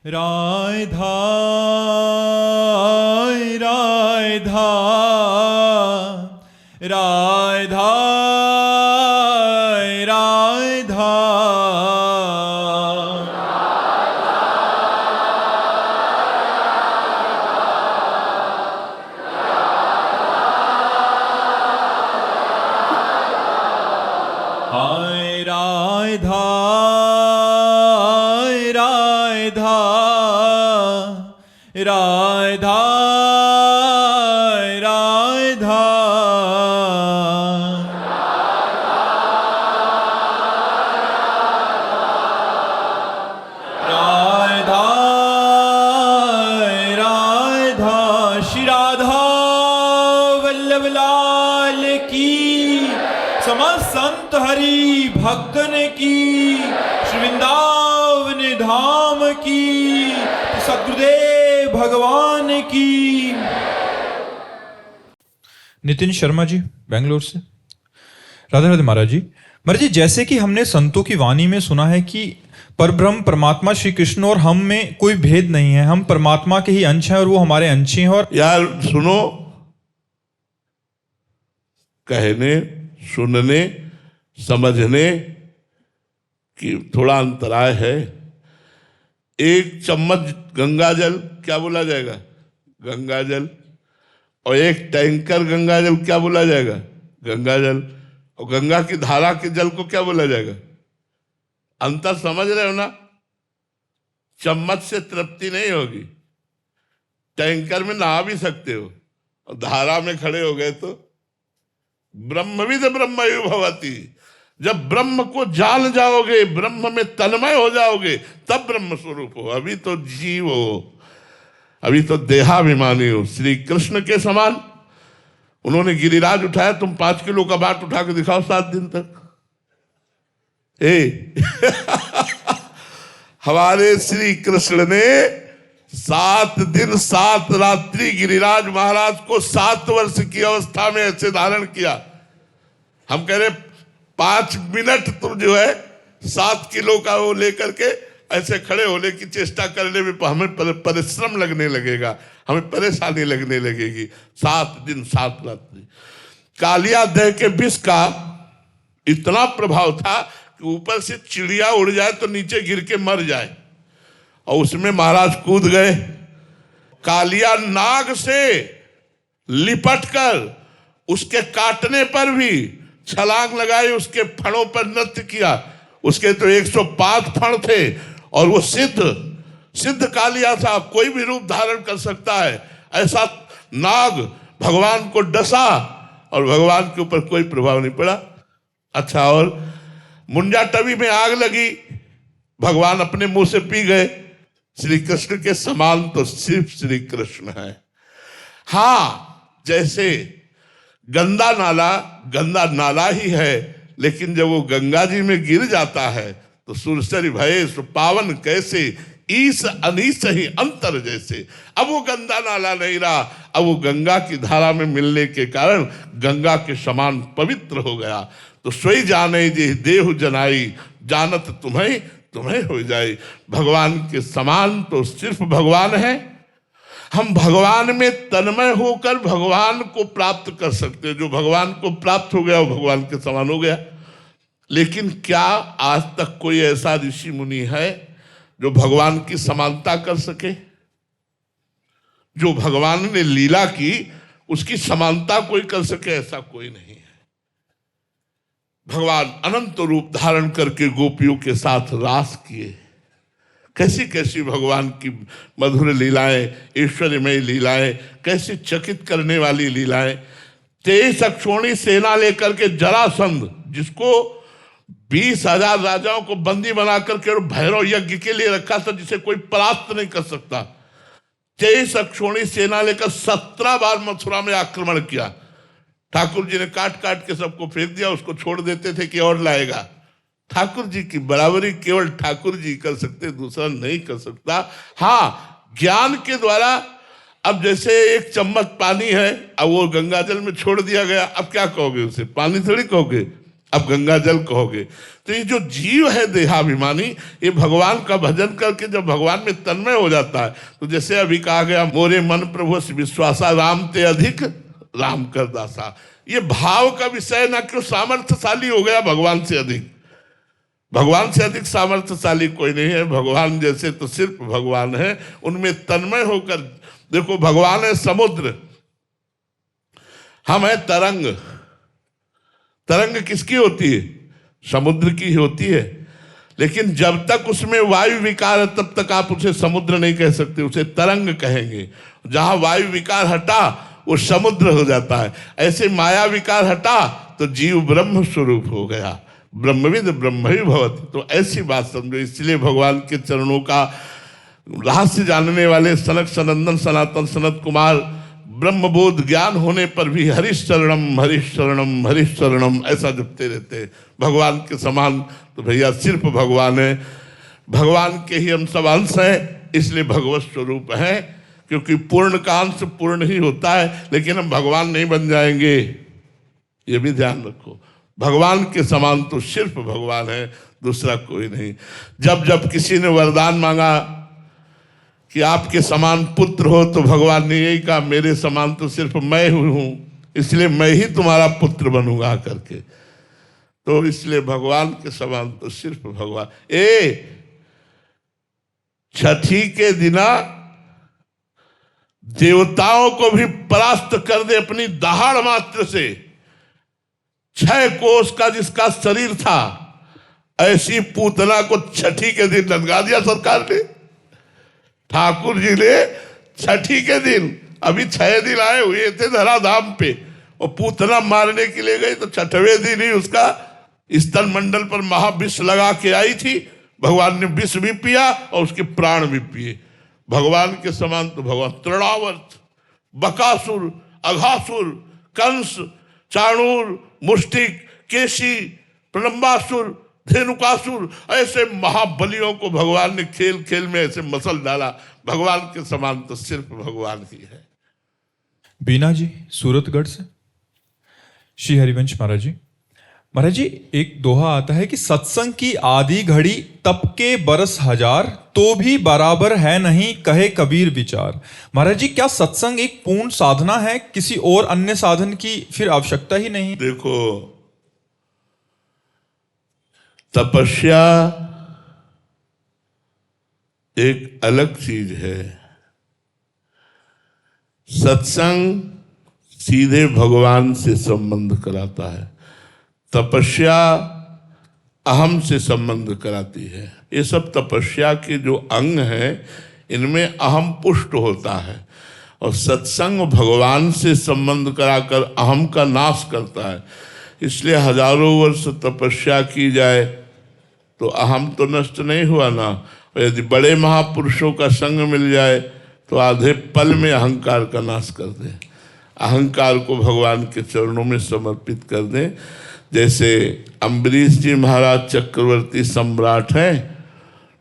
राधा राधा राधा राधा हाय राधा राधा राधा राधा राधा राधा श्री राधा वल्लभ लाल की समस्त संत हरि भक्तन की श्री वृंदावन धाम की सद्गुरुदेव भगवान की। नितिन शर्मा जी बेंगलोर से। राधे राधे महाराज जी। महाराज जी, जैसे कि हमने संतों की वाणी में सुना है कि परब्रह्म परमात्मा श्री कृष्ण और हम में कोई भेद नहीं है, हम परमात्मा के ही अंश हैं और वो हमारे अंश हैं। और यार सुनो, कहने सुनने समझने की थोड़ा अंतराय है। एक चम्मच गंगा जल क्या बोला जाएगा? गंगा जल। और एक टैंकर गंगा जल क्या बोला जाएगा? गंगा जल। और गंगा की धारा के जल को क्या बोला जाएगा? अंतर समझ रहे हो ना? चम्मच से तृप्ति नहीं होगी। टैंकर में नहा भी सकते हो और धारा में खड़े हो गए तो ब्रह्मविद ब्रह्मयो भवति। जब ब्रह्म को जान जाओगे, ब्रह्म में तन्मय हो जाओगे, तब ब्रह्म स्वरूप हो। अभी तो जीव हो, अभी तो देहाभिमानी हो। श्री कृष्ण के समान उन्होंने गिरिराज उठाया, तुम 5 किलो का बाट उठा के दिखाओ 7 दिन तक। हमारे श्री कृष्ण ने 7 दिन 7 रात्रि गिरिराज महाराज को 7 वर्ष की अवस्था में ऐसे धारण किया। हम कह रहे 5 मिनट तुम जो है 7 किलो का वो लेकर के ऐसे खड़े होने की चेष्टा करने में हमें परिश्रम लगने लगेगा, हमें परेशानी लगने लगेगी। 7 दिन 7 रात्रि। कालिया दह के विष का इतना प्रभाव था कि ऊपर से चिड़िया उड़ जाए तो नीचे गिर के मर जाए, और उसमें महाराज कूद गए। कालिया नाग से लिपट कर उसके काटने पर भी छलांग लगाई, उसके फणों पर नृत्य किया। उसके तो 105 फण थे और वो सिद्ध कालिया था, कोई भी रूप धारण कर सकता है। ऐसा नाग भगवान को डसा और भगवान के ऊपर कोई प्रभाव नहीं पड़ा। अच्छा, और मुंजा टवी में आग लगी, भगवान अपने मुंह से पी गए। श्री कृष्ण के समान तो सिर्फ श्री कृष्ण है। हाँ, जैसे गंदा नाला ही है, लेकिन जब वो गंगा जी में गिर जाता है तो सुरसरी भये सो पावन कैसे, ईस अनीस ही अंतर जैसे। अब वो गंदा नाला नहीं रहा, अब वो गंगा की धारा में मिलने के कारण गंगा के समान पवित्र हो गया। तो सोई जाने जे देहु जनाई, जानत तुम्हें हो जाए। भगवान के समान तो सिर्फ भगवान है। हम भगवान में तन्मय होकर भगवान को प्राप्त कर सकते हैं। जो भगवान को प्राप्त हो गया वो भगवान के समान हो गया। लेकिन क्या आज तक कोई ऐसा ऋषि मुनि है जो भगवान की समानता कर सके? जो भगवान ने लीला की उसकी समानता कोई कर सके, ऐसा कोई नहीं है। भगवान अनंत रूप धारण करके गोपियों के साथ रास किए। कैसी कैसी भगवान की मधुर लीलाएं, ऐश्वर्यमय लीलाएं, कैसी चकित करने वाली लीलाएं। 23 अक्षौणी सेना लेकर के जरासंध, जिसको 20,000 राजाओं को बंदी बना करके और भैरव यज्ञ के लिए रखा था, जिसे कोई परास्त नहीं कर सकता। 23 अक्षौणी सेना लेकर 17 बार मथुरा में आक्रमण किया। ठाकुर जी ने काट काट के सबको फेंक दिया, उसको छोड़ देते थे कि और लाएगा। ठाकुर जी की बराबरी केवल ठाकुर जी कर सकते, दूसरा नहीं कर सकता। हाँ, ज्ञान के द्वारा। अब जैसे एक चम्मच पानी है, अब वो गंगा जल में छोड़ दिया गया, अब क्या कहोगे उसे? पानी थोड़ी कहोगे। अब गंगा जल कहोगे। तो ये जो जीव है देहाभिमानी, ये भगवान का भजन करके जब भगवान में तन्मय हो जाता है, तो जैसे अभी कहा गया, मोरे मन प्रभु विश्वासा राम ते अधिक राम कर दासा। ये भाव का विषय ना, क्यों सामर्थ्यशाली हो गया भगवान से अधिक। भगवान से अधिक सामर्थ्यशाली कोई नहीं है। भगवान जैसे तो सिर्फ भगवान है, उनमें तन्मय होकर देखो। भगवान है समुद्र, हम है तरंग। तरंग किसकी होती है? समुद्र की होती है। लेकिन जब तक उसमें वायु विकार है तब तक आप उसे समुद्र नहीं कह सकते, उसे तरंग कहेंगे। जहां वायु विकार हटा वो समुद्र हो जाता है। ऐसे माया विकार हटा तो जीव ब्रह्म स्वरूप हो गया। ब्रह्मविद ब्रह्म ही भवति। तो ऐसी बात समझो। इसलिए भगवान के चरणों का रहस्य जानने वाले सनक सनंदन सनातन सनत कुमार ब्रह्मबोध ज्ञान होने पर भी हरीश शरणम हरीश शरणम हरीश शरणम ऐसा जपते रहते हैं। भगवान के समान तो भैया सिर्फ भगवान है। भगवान के ही हम सब अंश हैं, इसलिए भगवत स्वरूप हैं। क्योंकि पूर्ण का अंश पूर्ण ही होता है, लेकिन हम भगवान नहीं बन जाएंगे, ये भी ध्यान रखो। भगवान के समान तो सिर्फ भगवान है, दूसरा कोई नहीं। जब जब किसी ने वरदान मांगा कि आपके समान पुत्र हो, तो भगवान ने यही कहा, मेरे समान तो सिर्फ मैं हूं, इसलिए मैं ही तुम्हारा पुत्र बनूंगा करके। तो इसलिए भगवान के समान तो सिर्फ भगवान। छठी के दिना देवताओं को भी परास्त कर दे अपनी दहाड़ मात्र से। 6 कोस का जिसका शरीर था, ऐसी पूतना को छठी के दिन लटका दिया सरकार ने। ठाकुर जी ने छठी के दिन, अभी 6 दिन आए हुए थे धराधाम पे, और पूतना मारने के लिए गई, तो 6वें दिन ही उसका स्तन मंडल पर महाविष लगा के आई थी। भगवान ने विष भी पिया और उसके प्राण भी पिए। भगवान के समान तो भगवान। तृणावर्त, बकासुर, अघासुर, कंस, चाणूर, मुष्टिक, केशी, प्रलंबासुर, धेनुकासुर, ऐसे महाबलियों को भगवान ने खेल खेल में ऐसे मसल डाला। भगवान के समान तो सिर्फ भगवान ही है। बीना जी सूरतगढ़ से। श्री हरिवंश महाराज जी, महाराज जी एक दोहा आता है कि सत्संग की आदि घड़ी तप के बरस हजार, तो भी बराबर है नहीं कहे कबीर विचार। महाराज जी क्या सत्संग एक पूर्ण साधना है, किसी और अन्य साधन की फिर आवश्यकता ही नहीं? देखो, तपस्या एक अलग चीज है, सत्संग सीधे भगवान से संबंध कराता है। तपस्या अहम से संबंध कराती है। ये सब तपस्या के जो अंग हैं, इनमें अहम पुष्ट होता है, और सत्संग भगवान से संबंध कराकर अहम का नाश करता है। इसलिए हजारों वर्ष तपस्या की जाए तो अहम तो नष्ट नहीं हुआ ना। और यदि बड़े महापुरुषों का संग मिल जाए तो आधे पल में अहंकार का नाश कर दे। अहंकार को भगवान के चरणों में समर्पित कर दें। जैसे अम्बरीश जी महाराज चक्रवर्ती सम्राट हैं,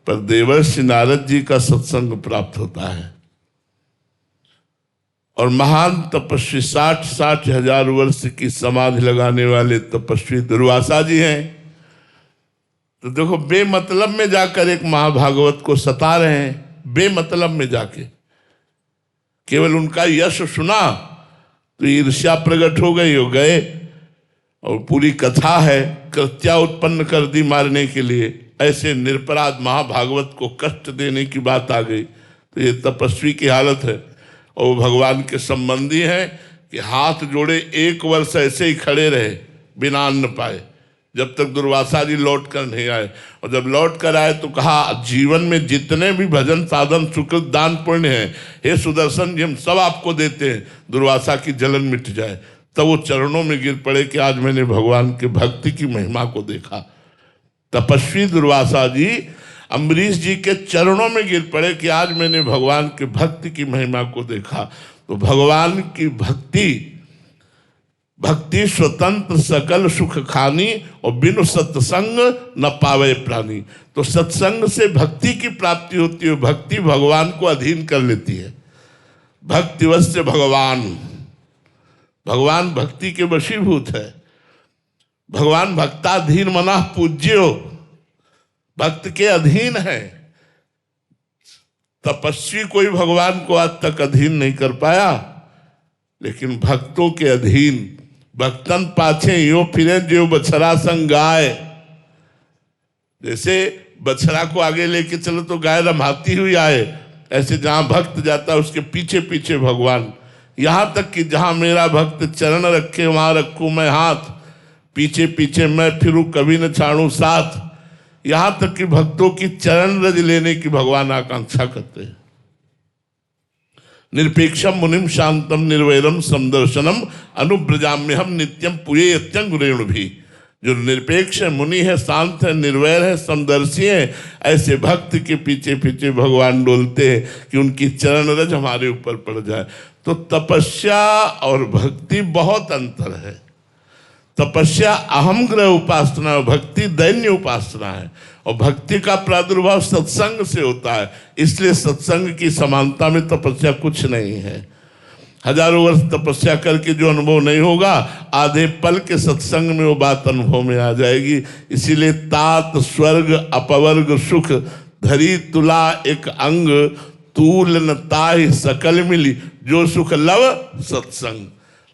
पर देवर्षि नारद जी का सत्संग प्राप्त होता है। और महान तपस्वी 60 हजार वर्ष की समाधि लगाने वाले तपस्वी दुर्वासा जी हैं। तो देखो, बेमतलब में जाकर एक महाभागवत को सता रहे हैं, बेमतलब में जाके। केवल उनका यश सुना तो ईर्ष्या प्रकट हो गई, हो गए, और पूरी कथा है, कृत्या उत्पन्न कर दी मारने के लिए। ऐसे निरपराध महाभागवत को कष्ट देने की बात आ गई। तो ये तपस्वी की हालत है। और वो भगवान के संबंधी हैं कि हाथ जोड़े 1 वर्ष ऐसे ही खड़े रहे बिना अन्न पाए, जब तक दुर्वासा जी लौट कर नहीं आए। और जब लौट कर आए तो कहा, जीवन में जितने भी भजन साधन सुकृत दान पुण्य हैं, हे सुदर्शन जी, हम सब आपको देते हैं, दुर्वासा की जलन मिट जाए। तब वो चरणों में गिर पड़े कि आज मैंने भगवान के भक्ति की महिमा को देखा। तपस्वी दुर्वासा जी अम्बरीश जी के चरणों में गिर पड़े कि आज मैंने भगवान के भक्ति की महिमा को देखा। तो भगवान की भक्ति स्वतंत्र सकल सुख खानी, और बिनु सत्संग न पावे प्राणी। तो सत्संग से भक्ति की प्राप्ति होती है। भक्ति भगवान को अधीन कर लेती है। भक्तिवश्य भगवान, भगवान भक्ति के वशीभूत है। भगवान भक्ताधीन मना पूज्यो, भक्त के अधीन है। तपस्वी कोई भगवान को आज तक अधीन नहीं कर पाया, लेकिन भक्तों के अधीन। भक्तन पाछे यो फिरे जो बछड़ा संग गाय। जैसे बछड़ा को आगे लेके चलो तो गाय रमाती हुई आए, ऐसे जहां भक्त जाता है उसके पीछे पीछे भगवान। यहां तक कि जहां मेरा भक्त चरण रखे वहां रखूं मैं हाथ, पीछे पीछे मैं फिरूं कभी न छाड़ू साथ। यहां तक कि भक्तों की चरण रज लेने की भगवान आकांक्षा करते हैं। निरपेक्षम मुनिम शांतम निर्वैरम समदर्शनम अनुब्रजाम्यहम नित्यम पुये यत्यंगुरेणु भी। जो निरपेक्ष है, मुनि है, शांत है, निर्वैर है, समदर्शी है, ऐसे भक्त के पीछे पीछे भगवान डोलते हैं कि उनकी चरण रज हमारे ऊपर पड़ जाए। तो तपस्या और भक्ति बहुत अंतर है। तपस्या अहम ग्रह उपासना है, भक्ति दैन्य उपासना है। और भक्ति का प्रादुर्भाव सत्संग से होता है, इसलिए सत्संग की समानता में तपस्या कुछ नहीं है। हजारों वर्ष तपस्या करके जो अनुभव नहीं होगा, आधे पल के सत्संग में वो बात अनुभव में आ जाएगी। इसीलिए तात स्वर्ग अपवर्ग सुख धरी तुला एक अंग, तूल न ताहि सकल मिली। जो सुख लव सत्संग,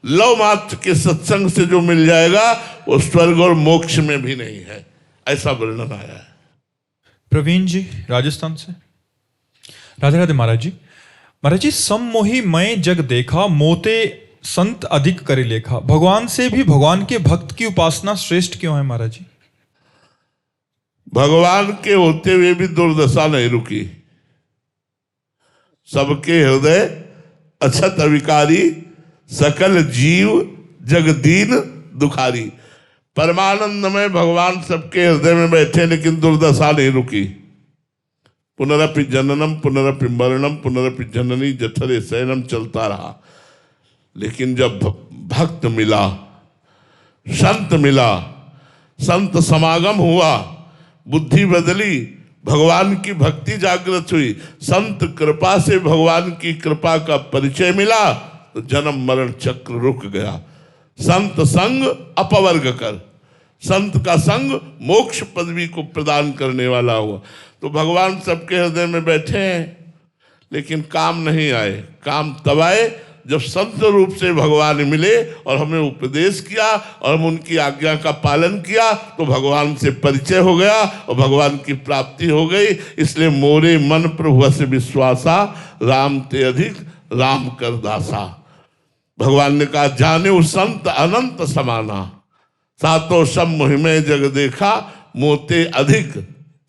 लव मात्र के सत्संग से जो मिल जाएगा वो स्वर्ग और मोक्ष में भी नहीं है, ऐसा वर्णन आया है। प्रवीण जी राजस्थान से। राधे राधे महाराज जी। महाराज जी, सम्मोही मैं जग देखा, मोते संत अधिक करे लेखा। भगवान से भी भगवान के भक्त की उपासना श्रेष्ठ क्यों है महाराज जी? भगवान के होते हुए भी दुर्दशा नहीं रुकी। सबके हृदय अछत अविकारी, सकल जीव जगदीन दुखारी। परमानंद में भगवान सबके हृदय में बैठे, लेकिन दुर्दशा नहीं रुकी। पुनरपि जननम पुनरपि मरणम पुनरपि जननी जठरे शयनम चलता रहा। लेकिन जब भक्त मिला, संत मिला, संत समागम हुआ, बुद्धि बदली, भगवान की भक्ति जागृत हुई, संत कृपा से भगवान की कृपा का परिचय मिला, तो जन्म मरण चक्र रुक गया। संत संग अपवर्ग कर, संत का संग मोक्ष पदवी को प्रदान करने वाला हुआ। तो भगवान सबके हृदय में बैठे हैं, लेकिन काम नहीं आए। काम तब आए जब संत रूप से भगवान मिले और हमें उपदेश किया और हम उनकी आज्ञा का पालन किया, तो भगवान से परिचय हो गया और भगवान की प्राप्ति हो गई। इसलिए मोरे मन प्रभु से विश्वासा, राम ते अधिक राम कर दासा। भगवान ने कहा, जाने उस संत अनंत समाना, सातों सब मुहिमे जग देखा, मोते अधिक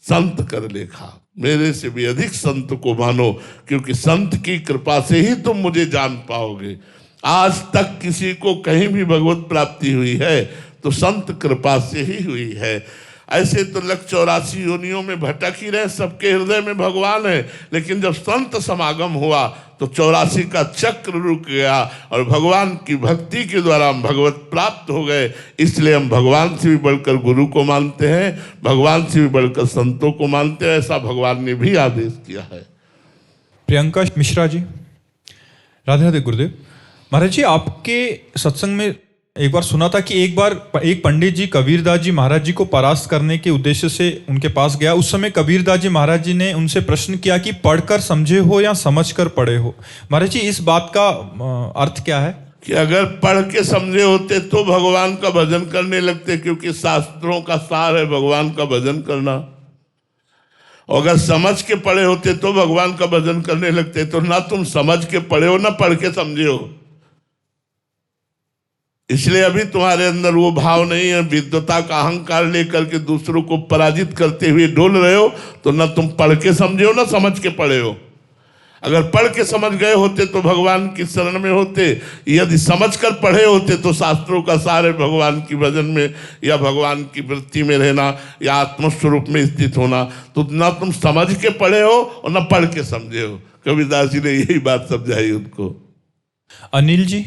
संत कर लेखा। मेरे से भी अधिक संत को मानो, क्योंकि संत की कृपा से ही तुम मुझे जान पाओगे। आज तक किसी को कहीं भी भगवत प्राप्ति हुई है तो संत कृपा से ही हुई है। ऐसे तो 184 योनियों में भटक ही रहे, सबके हृदय में भगवान है, लेकिन जब संत समागम हुआ तो 84 का चक्र रुक गया और भगवान की भक्ति के द्वारा हम भगवत प्राप्त हो गए। इसलिए हम भगवान से भी बढ़कर गुरु को मानते हैं, भगवान से भी बढ़कर संतों को मानते हैं। ऐसा भगवान ने भी आदेश किया है। प्रियंका मिश्रा जी। राधे राधे गुरुदेव। महाराज जी, आपके सत्संग में एक बार सुना था कि एक बार एक पंडित जी कबीरदास जी महाराज जी को परास्त करने के उद्देश्य से उनके पास गया। उस समय कबीरदास जी महाराज जी ने उनसे प्रश्न किया कि पढ़कर समझे हो या समझकर पढ़े हो। महाराज जी, इस बात का अर्थ क्या है? कि अगर पढ़ के समझे होते तो भगवान का भजन करने लगते, क्योंकि शास्त्रों का सार है भगवान का भजन करना। और अगर समझ के पढ़े होते तो भगवान का भजन करने लगते। तो ना तुम समझ के पढ़े हो, ना पढ़ के समझे हो। इसलिए अभी तुम्हारे अंदर वो भाव नहीं है, विद्वता का अहंकार लेकर के दूसरों को पराजित करते हुए डोल रहे हो। तो ना तुम पढ़ के समझे हो, ना समझ के पढ़े हो। अगर पढ़ के समझ गए होते तो भगवान की शरण में होते, यदि समझ कर पढ़े होते तो शास्त्रों का सारे भगवान की भजन में या भगवान की वृत्ति में रहना या आत्मस्वरूप में स्थित होना। तो ना तुम समझ के पढ़े हो और ना पढ़ के समझे हो। कबीरदास जी ने यही बात समझाई उनको। अनिल जी,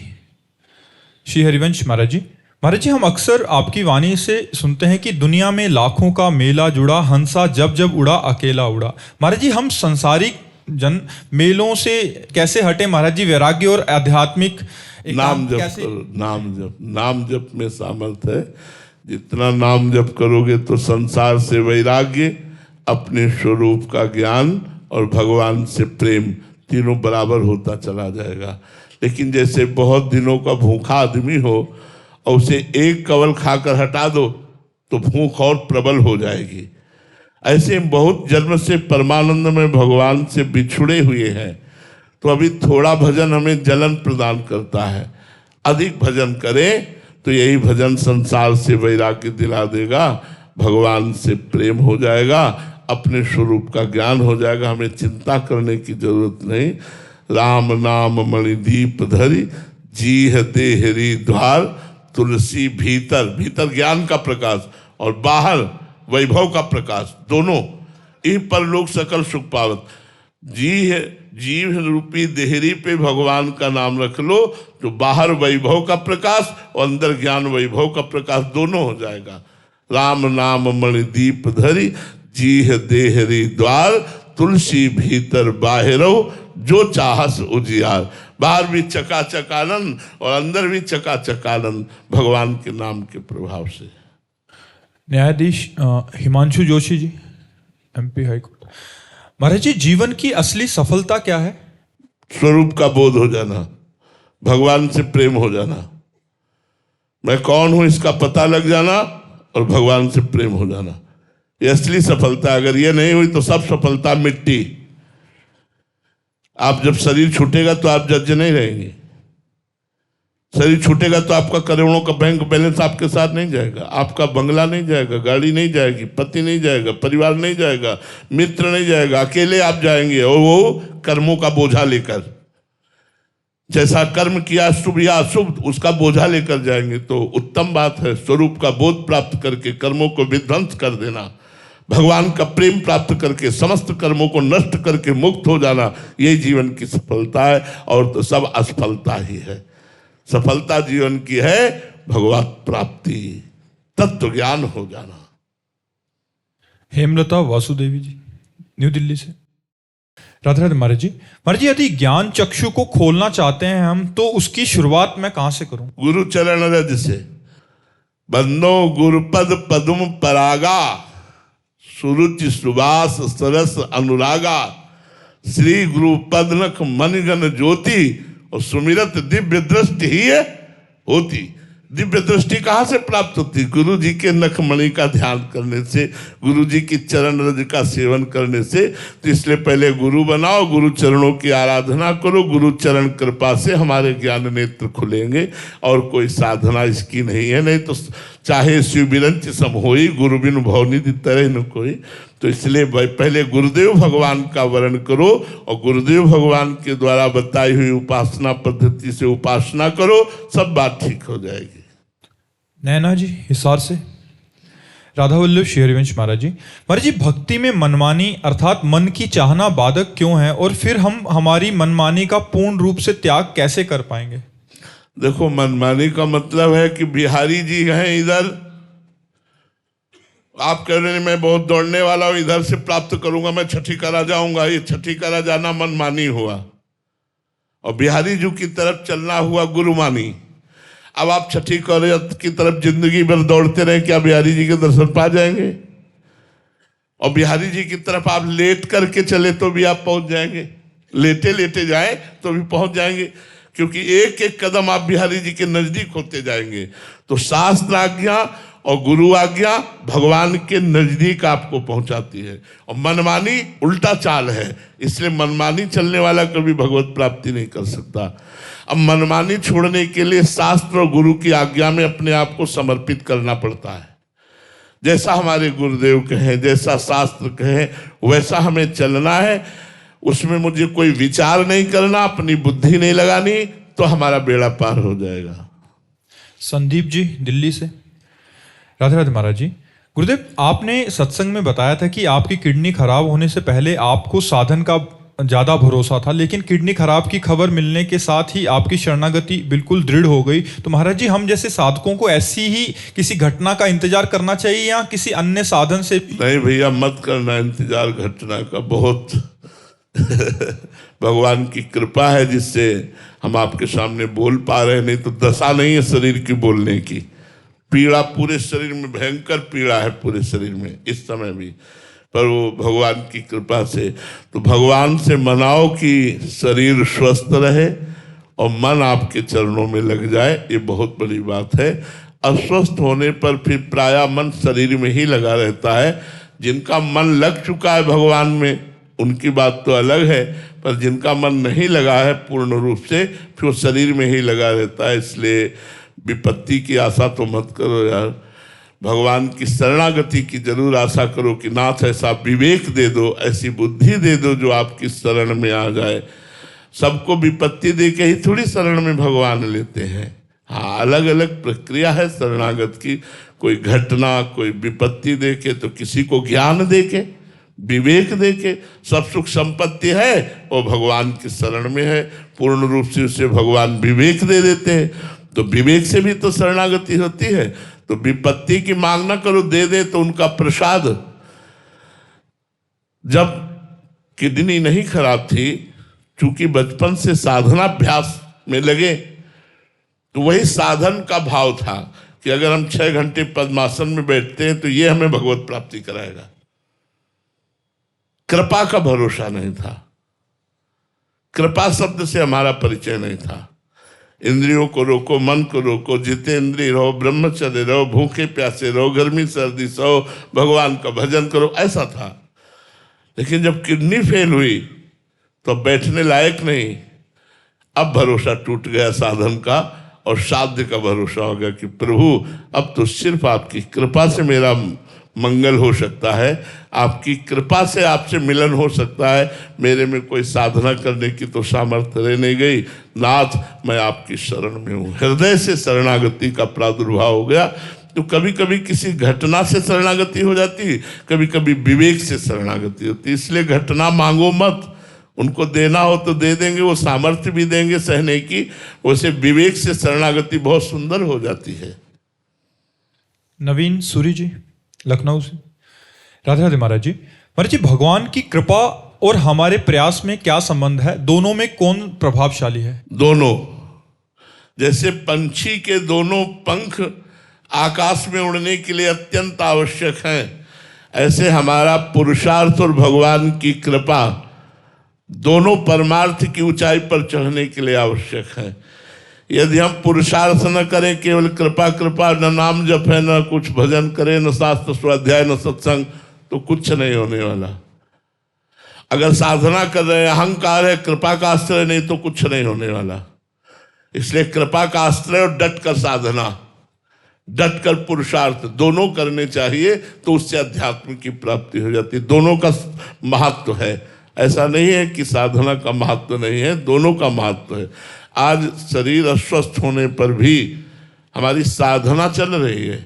श्री हरिवंश महाराज जी। महाराज जी, हम अक्सर आपकी वाणी से सुनते हैं कि दुनिया में लाखों का मेला जुड़ा, हंसा जब जब उड़ा अकेला उड़ा। महाराज जी, हम संसारिक जन मेलों से कैसे हटे महाराज जी? वैराग्य और आध्यात्मिक नाम जप, नाम जप में सामर्थ्य है। जितना नाम जप करोगे तो संसार से वैराग्य, अपने स्वरूप का ज्ञान और भगवान से प्रेम तीनों बराबर होता चला जाएगा। लेकिन जैसे बहुत दिनों का भूखा आदमी हो और उसे एक कवल खाकर हटा दो तो भूख और प्रबल हो जाएगी, ऐसे हम बहुत जन्म से परमानंद में भगवान से बिछुड़े हुए हैं। तो अभी थोड़ा भजन हमें जलन प्रदान करता है, अधिक भजन करें तो यही भजन संसार से वैराग्य दिला देगा, भगवान से प्रेम हो जाएगा, अपने स्वरूप का ज्ञान हो जाएगा। हमें चिंता करने की जरूरत नहीं। राम नाम मणिदीप धरि, जीह देहरी द्वार, तुलसी भीतर, भीतर ज्ञान का प्रकाश और बाहर वैभव का प्रकाश, दोनों इन पर लोग सकल सुख पावत। जीव रूपी देहरी पे भगवान का नाम रख लो तो बाहर वैभव का प्रकाश और अंदर ज्ञान वैभव का प्रकाश दोनों हो जाएगा। राम नाम मणिदीप धरि, जीह देहरी द्वार, तुलसी भीतर बाहिरो, जो चाहस उजियार। बाहर भी चकाचक आनंद और अंदर भी चकाचक आनंद भगवान के नाम के प्रभाव से। न्यायाधीश हिमांशु जोशी जी, एमपी हाईकोर्ट। महाराज जी, जीवन की असली सफलता क्या है? स्वरूप का बोध हो जाना, भगवान से प्रेम हो जाना, मैं कौन हूं इसका पता लग जाना और भगवान से प्रेम हो जाना, ये असली सफलता। अगर ये नहीं हुई तो सब सफलता मिट्टी। आप जब शरीर छूटेगा तो आप जज नहीं रहेंगे। शरीर छूटेगा तो आपका करोड़ों का बैंक बैलेंस आपके साथ नहीं जाएगा, आपका बंगला नहीं जाएगा, गाड़ी नहीं जाएगी, पति नहीं जाएगा, परिवार नहीं जाएगा, मित्र नहीं जाएगा, अकेले आप जाएंगे और वो कर्मों का बोझा लेकर। जैसा कर्म किया शुभ या अशुभ उसका बोझा लेकर जाएंगे। तो उत्तम बात है स्वरूप का बोध प्राप्त करके कर्मों को विध्वंस कर देना, भगवान का प्रेम प्राप्त करके समस्त कर्मों को नष्ट करके मुक्त हो जाना, यही जीवन की सफलता है। और तो सब असफलता ही है। सफलता जीवन की है भगवत प्राप्ति, तत्व ज्ञान हो जाना। हेमलता वासुदेवी जी, न्यू दिल्ली से। राधे राधे महाराज जी। महाराज जी, यदि ज्ञान चक्षु को खोलना चाहते हैं हम तो उसकी शुरुआत मैं कहां से करूं? गुरु चरण रज से। बंदो गुरुपद पदुम परागा, सुरुचि सुवास सरस अनुरागा, श्री गुरु पदनख मनगन ज्योति, और सुमिरत दिव्य दृष्टि ही होती। दिव्य दृष्टि कहाँ से प्राप्त होती? गुरु जी के नखमणि का ध्यान करने से, गुरु जी की चरण रज का सेवन करने से। तो इसलिए पहले गुरु बनाओ, गुरु चरणों की आराधना करो, गुरु चरण कृपा से हमारे ज्ञान नेत्र खुलेंगे। और कोई साधना इसकी नहीं है। नहीं तो चाहे शिव बिरंच सम होई, गुरु बिन भवनिधि तरह न कोई। तो इसलिए पहले गुरुदेव भगवान का वर्ण करो और गुरुदेव भगवान के द्वारा बताई हुई उपासना पद्धति से उपासना करो, सब बात ठीक हो जाएगी। नैना जी, हिसार से। राधा वल्लभ शेरवंश महाराज जी। महाराज जी, भक्ति में मनमानी अर्थात मन की चाहना बाधक क्यों है और फिर हम हमारी मनमानी का पूर्ण रूप से त्याग कैसे कर पाएंगे? देखो, मनमानी का मतलब है कि बिहारी जी हैं इधर, आप कह रहे हैं मैं बहुत दौड़ने वाला हूं, इधर से प्राप्त करूंगा, मैं छठी करा जाऊंगा। ये छठी करा जाना मनमानी हुआ और बिहारी जी की तरफ चलना हुआ गुरुमानी। अब आप छठी करा की तरफ जिंदगी भर दौड़ते रहे, क्या बिहारी जी के दर्शन पा जाएंगे? और बिहारी जी की तरफ आप लेट करके चले तो भी आप पहुंच जाएंगे, लेटे लेटे जाए तो भी पहुंच जाएंगे, क्योंकि एक एक कदम आप बिहारी जी के नजदीक होते जाएंगे। तो शास्त्र आज्ञा और गुरु आज्ञा भगवान के नजदीक आपको पहुंचाती है, और मनमानी उल्टा चाल है। इसलिए मनमानी चलने वाला कभी भगवत प्राप्ति नहीं कर सकता। अब मनमानी छोड़ने के लिए शास्त्र और गुरु की आज्ञा में अपने आप को समर्पित करना पड़ता है। जैसा हमारे गुरुदेव कहें, जैसा शास्त्र कहे, वैसा हमें चलना है। उसमें मुझे कोई विचार नहीं करना, अपनी बुद्धि नहीं लगानी, तो हमारा बेड़ा पार हो जाएगा। संदीप जी, दिल्ली से। राधे राधे महाराज जी। गुरुदेव, आपने सत्संग में बताया था कि आपकी किडनी खराब होने से पहले आपको साधन का ज़्यादा भरोसा था, लेकिन किडनी खराब की खबर मिलने के साथ ही आपकी शरणागति बिल्कुल दृढ़ हो गई। तो महाराज जी, हम जैसे साधकों को ऐसी ही किसी घटना का इंतजार करना चाहिए या किसी अन्य साधन से? नहीं भैया, मत करना इंतजार घटना का। बहुत भगवान की कृपा है जिससे हम आपके सामने बोल पा रहे हैं, नहीं तो दशा नहीं है शरीर की बोलने की। पीड़ा पूरे शरीर में, भयंकर पीड़ा है पूरे शरीर में इस समय भी, पर वो भगवान की कृपा से। तो भगवान से मनाओ कि शरीर स्वस्थ रहे और मन आपके चरणों में लग जाए, ये बहुत बड़ी बात है। अस्वस्थ होने पर फिर प्रायः मन शरीर में ही लगा रहता है। जिनका मन लग चुका है भगवान में उनकी बात तो अलग है, पर जिनका मन नहीं लगा है पूर्ण रूप से, फिर वो शरीर में ही लगा रहता है। इसलिए विपत्ति की आशा तो मत करो यार, भगवान की शरणागति की जरूर आशा करो कि नाथ ऐसा विवेक दे दो, ऐसी बुद्धि दे दो जो आपकी शरण में आ जाए। सबको विपत्ति दे के ही थोड़ी शरण में भगवान लेते हैं। हाँ, अलग अलग प्रक्रिया है शरणागत की। कोई घटना, कोई विपत्ति दे के, तो किसी को ज्ञान दे के, विवेक दे के। सब सुख संपत्ति है वो भगवान की शरण में है, पूर्ण रूप से उसे भगवान विवेक दे देते हैं, तो विवेक से भी तो शरणागति होती है। तो विपत्ति की मांग ना करो, दे दे तो उनका प्रसाद। जब किडनी नहीं खराब थी, चूंकि बचपन से साधनाभ्यास में लगे, तो वही साधन का भाव था कि अगर हम 6 घंटे पद्मासन में बैठते हैं तो ये हमें भगवत प्राप्ति कराएगा। कृपा का भरोसा नहीं था, कृपा शब्द से हमारा परिचय नहीं था। इंद्रियों को रोको, मन को रोको, जितेंद्रिय रहो, ब्रह्मचर्य रहो, भूखे प्यासे रहो, गर्मी सर्दी सहो, भगवान का भजन करो, ऐसा था। लेकिन जब किडनी फेल हुई तो बैठने लायक नहीं, अब भरोसा टूट गया साधन का और साध्य का भरोसा हो गया कि प्रभु अब तो सिर्फ आपकी कृपा से मेरा मंगल हो सकता है, आपकी कृपा से आपसे मिलन हो सकता है। मेरे में कोई साधना करने की तो सामर्थ्य रह नहीं गई, नाथ मैं आपकी शरण में हूँ। हृदय से शरणागति का प्रादुर्भाव हो गया। तो कभी कभी किसी घटना से शरणागति हो जाती, कभी कभी विवेक से शरणागति होती। इसलिए घटना मांगो मत, उनको देना हो तो दे देंगे, वो सामर्थ्य भी देंगे सहने की। वैसे विवेक से शरणागति बहुत सुंदर हो जाती है। नवीन सूरी जी लखनऊ से, राधे राधे महाराज जी। महाराज जी, भगवान की कृपा और हमारे प्रयास में क्या संबंध है? दोनों में कौन प्रभावशाली है? दोनों, जैसे पंछी के दोनों पंख आकाश में उड़ने के लिए अत्यंत आवश्यक हैं, ऐसे हमारा पुरुषार्थ और भगवान की कृपा दोनों परमार्थ की ऊंचाई पर चढ़ने के लिए आवश्यक है। यदि हम पुरुषार्थ न करें, केवल कृपा कृपा, न नाम जप है, न कुछ भजन करें, न शास्त्र स्वाध्याय, न सत्संग, तो कुछ नहीं होने वाला। अगर साधना कर रहे हैं, अहंकार है, कृपा का आश्रय नहीं, तो कुछ नहीं होने वाला। इसलिए कृपा का आश्रय और डट कर साधना, डट कर पुरुषार्थ दोनों करने चाहिए, तो उससे अध्यात्म की प्राप्ति हो जाती है। दोनों का महत्व है, ऐसा नहीं है कि साधना का महत्व नहीं है, दोनों का महत्व है। आज शरीर अस्वस्थ होने पर भी हमारी साधना चल रही है।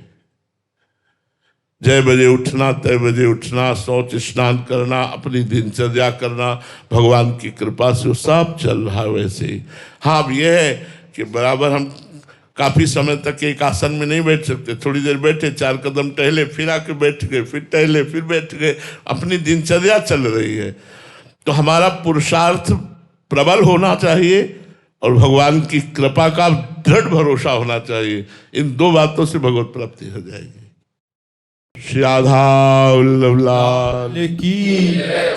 जय बजे उठना, तय बजे उठना, शौच स्नान करना, अपनी दिनचर्या करना, भगवान की कृपा से वो सब चल रहा है वैसे ही। हाँ, अब यह है कि बराबर हम काफी समय तक एक आसन में नहीं बैठ सकते। थोड़ी देर बैठे, 4 कदम टहले, फिर आके बैठ गए, फिर टहले, फिर बैठ गए, अपनी दिनचर्या चल रही है। तो हमारा पुरुषार्थ प्रबल होना चाहिए और भगवान की कृपा का दृढ़ भरोसा होना चाहिए। इन 2 बातों से भगवत प्राप्ति हो जाएगी। श्री राधा वल्लभ लाल की